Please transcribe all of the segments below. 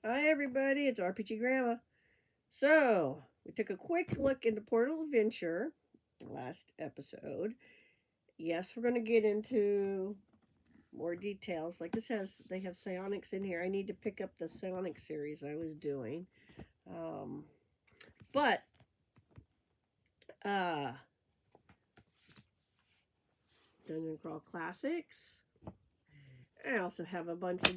Hi, everybody. It's RPG Grandma. So, we took a quick look into Portal Adventure last episode. Yes, we're going to get into more details. Like they have psionics in here. I need to pick up the psionic series I was doing. Um, but, uh, Dungeon Crawl Classics. I also have a bunch of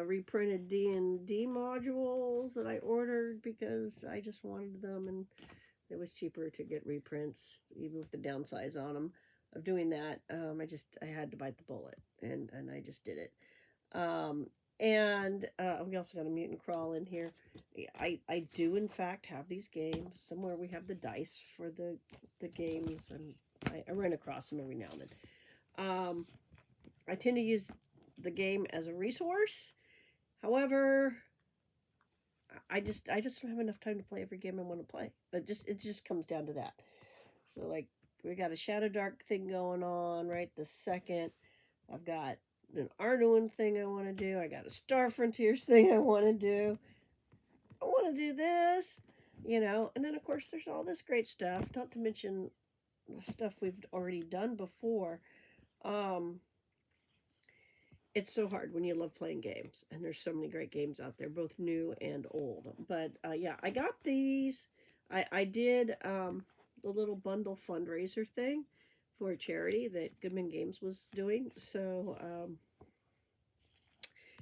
reprinted D&D modules that I ordered because I just wanted them, and it was cheaper to get reprints, even with the downsize on them of doing that. I had to bite the bullet, and I just did it. And we also got a mutant crawl in here. I do in fact have these games somewhere. We have the dice for the games, and I run across them every now and then. I tend to use the game as a resource. However, I just don't have enough time to play every game I want to play. It just comes down to that. So like we got a Shadow Dark thing going on right this second. I've got an Arduin thing I want to do. I got a Star Frontiers thing I want to do. I want to do this, and then of course there's all this great stuff. Not to mention the stuff we've already done before. Um, it's so hard when you love playing games, and there's so many great games out there, both new and old. But yeah, I got these. I did the little bundle fundraiser thing for a charity that Goodman Games was doing. So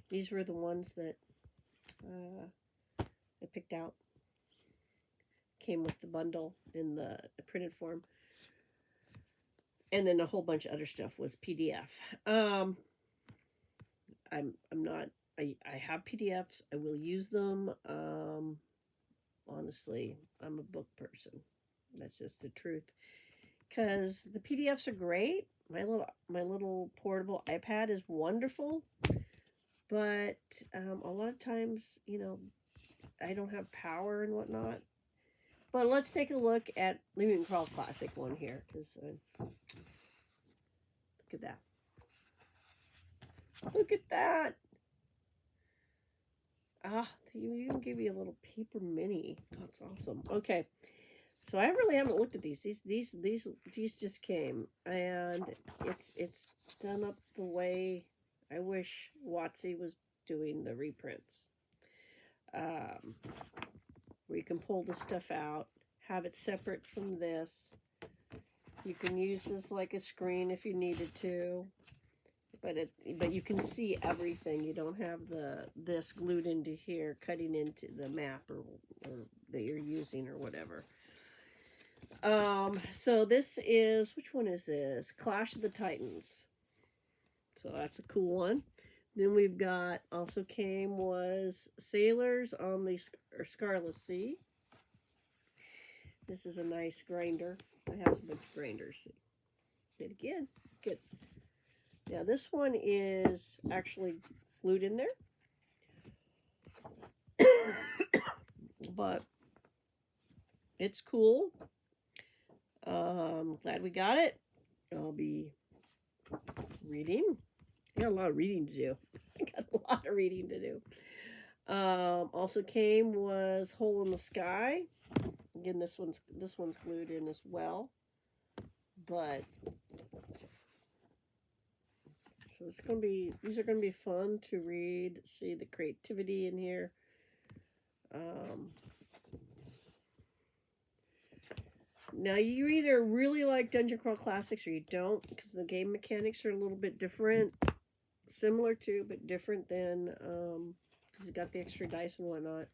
these were the ones that I picked out. Came with the bundle in the printed form, and then a whole bunch of other stuff was PDF. I'm not. I have PDFs. I will use them. Honestly, I'm a book person. That's just the truth. Because the PDFs are great. My little portable iPad is wonderful, but a lot of times, I don't have power and whatnot. But let's take a look at Living Crawl Classic one here, because look at that. Look at that. You even give you a little paper mini. That's awesome. Okay. So I really haven't looked at these. These just came, and it's done up the way I wish WotC was doing the reprints. Where you can pull the stuff out, have it separate from this. You can use this like a screen if you needed to, but you can see everything. You don't have this glued into here, cutting into the map or that you're using or whatever. So this is, which one is this? Clash of the Titans. So that's a cool one. Then we've got, also came was Sailors on the Scarlet Sea. This is a nice grinder. I have a bunch of grinders. It again. Good. Now this one is actually glued in there. But it's cool. Glad we got it. I'll be reading. I got a lot of reading to do. I got a lot of reading to do. Also came was Hole in the Sky. Again, this one's glued in as well. But so these are gonna be fun to read. See the creativity in here. Now you either really like Dungeon Crawl Classics or you don't, because the game mechanics are a little bit different, similar to but different than because it's got the extra dice and whatnot.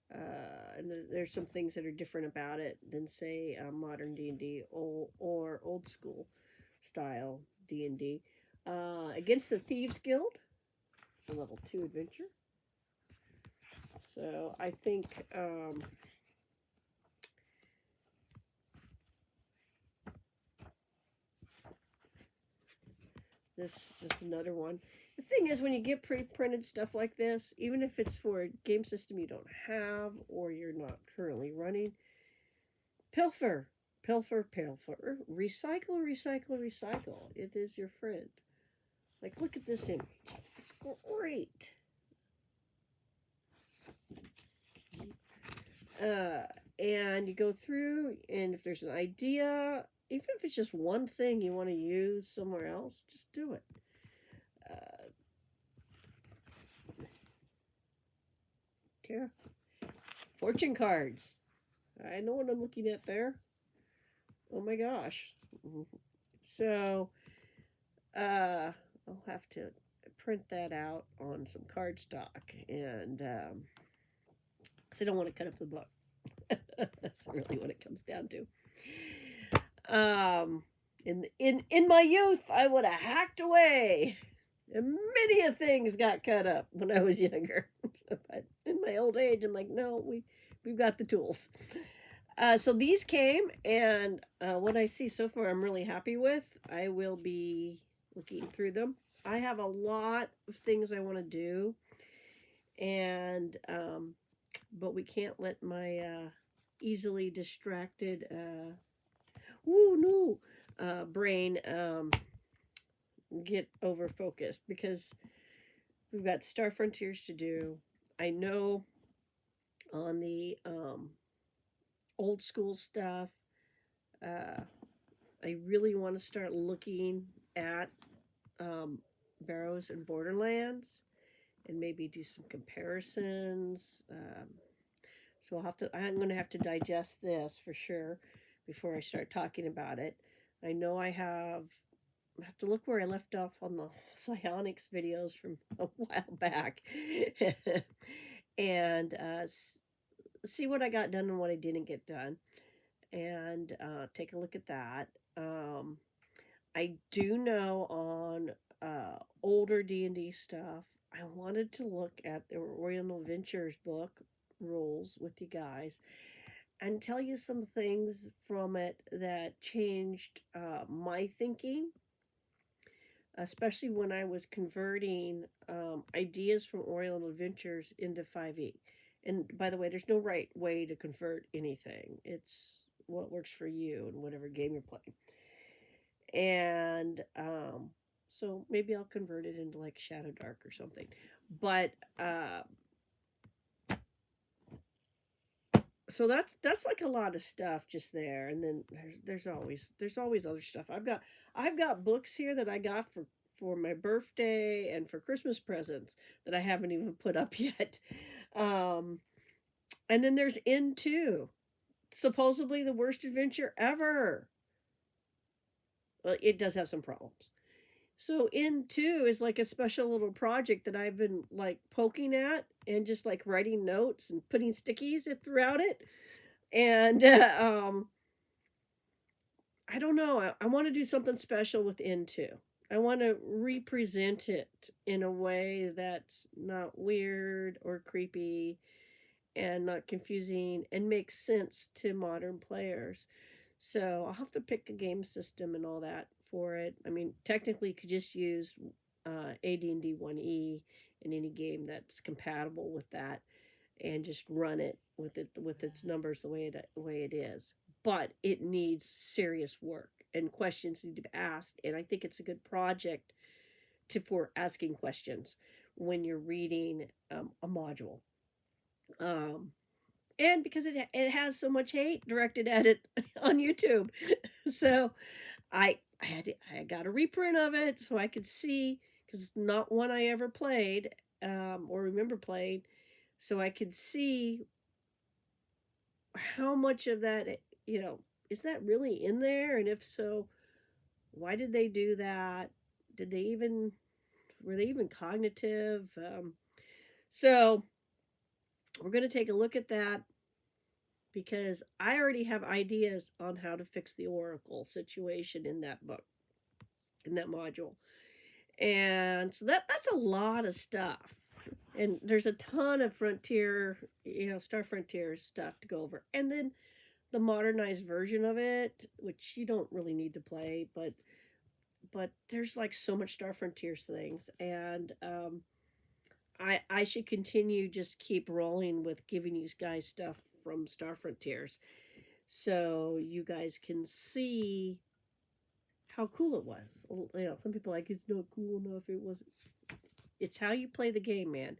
And there's some things that are different about it than say modern D&D or old school style D&D. Against the Thieves Guild, it's a level 2 adventure. So I think this is another one. The thing is, when you get pre-printed stuff like this, even if it's for a game system you don't have or you're not currently running, pilfer, recycle, recycle, recycle. It is your friend. Like, look at this image. It's great. uh, and you go through, and if there's an idea, even if it's just one thing you want to use somewhere else, just do it. Uh, yeah, fortune cards. I know what I'm looking at there. Oh my gosh. So, I'll have to print that out on some cardstock, and because I don't want to cut up the book. That's really what it comes down to. Um, in my youth, I would have hacked away, and many a things got cut up when I was younger. But in my old age, I'm like, no, we've got the tools. So these came, and what I see so far, I'm really happy with. I will be looking through them. I have a lot of things I want to do, and but we can't let my easily distracted no brain get over focused, because we've got Star Frontiers to do. I know on the old school stuff, uh, I really want to start looking at um, Barrows and Borderlands, and maybe do some comparisons. So I'm going to have to digest this for sure before I start talking about it. I know I have to look where I left off on the psionics videos from a while back, and see what I got done and what I didn't get done, and take a look at that. I do know on older D&D stuff, I wanted to look at the Oriental Ventures book rules with you guys and tell you some things from it that changed my thinking, especially when I was converting ideas from Oriental Adventures into 5e. And by the way, there's no right way to convert anything. It's what works for you and whatever game you're playing. And so maybe I'll convert it into like Shadow Dark or something. But so that's like a lot of stuff just there, and then there's always other stuff. I've got books here that I got for my birthday and for Christmas presents that I haven't even put up yet. um and then there's N2, supposedly the worst adventure ever. Well, it does have some problems. So N2 is like a special little project that I've been like poking at and just like writing notes and putting stickies throughout it. And I don't know. I want to do something special with N2. I want to represent it in a way that's not weird or creepy and not confusing and makes sense to modern players. So I'll have to pick a game system and all that for it. I mean, technically, you could just use AD&D 1E in any game that's compatible with that, and just run it with its numbers the way it is. But it needs serious work, and questions need to be asked. And I think it's a good project for asking questions when you're reading a module. Um, and because it has so much hate directed at it on YouTube, so I got a reprint of it so I could see, because it's not one I ever played or remember playing, so I could see how much of that, is that really in there, and if so, why did they do that? Did they even Were they even cognitive? So we're going to take a look at that, because I already have ideas on how to fix the Oracle situation in that book, in that module. And so that's a lot of stuff. And there's a ton of Frontier, Star Frontier stuff to go over. And then the modernized version of it, which you don't really need to play, but there's like so much Star Frontiers things, and I should continue, just keep rolling with giving you guys stuff from Star Frontiers, so you guys can see how cool it was. Some people are like, it's not cool enough. It wasn't. It's how you play the game, man.